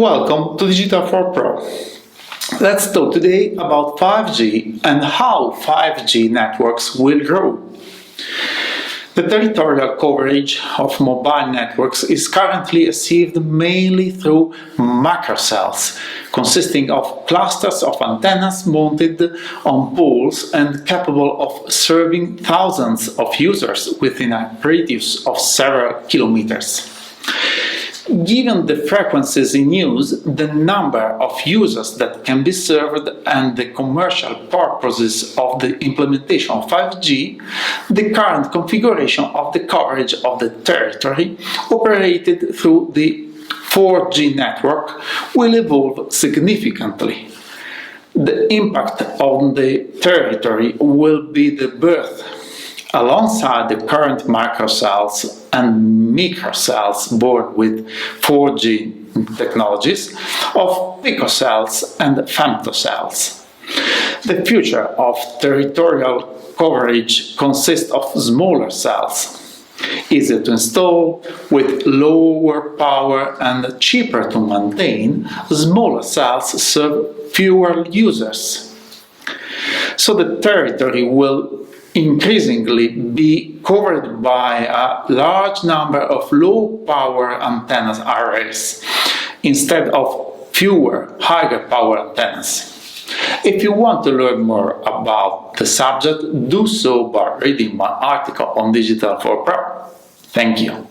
Welcome to Digital4PRO. Let's talk today about 5G and how 5G networks will grow. The territorial coverage of mobile networks is currently achieved mainly through macrocells, consisting of clusters of antennas mounted on poles and capable of serving thousands of users within a radius of several kilometers. Given the frequencies in use, the number of users that can be served, and the commercial purposes of the implementation of 5G, the current configuration of the coverage of the territory operated through the 4G network will evolve significantly. The impact on the territory will be the birth, alongside the current macrocells and microcells born with 4G technologies, of picocells and femtocells. The future of territorial coverage consists of smaller cells, easier to install, with lower power and cheaper to maintain. Smaller cells serve fewer users. So the territory will increasingly be covered by a large number of low-power antenna arrays instead of fewer higher-power antennas. If you want to learn more about the subject, do so by reading my article on Digital4PRO. Thank you.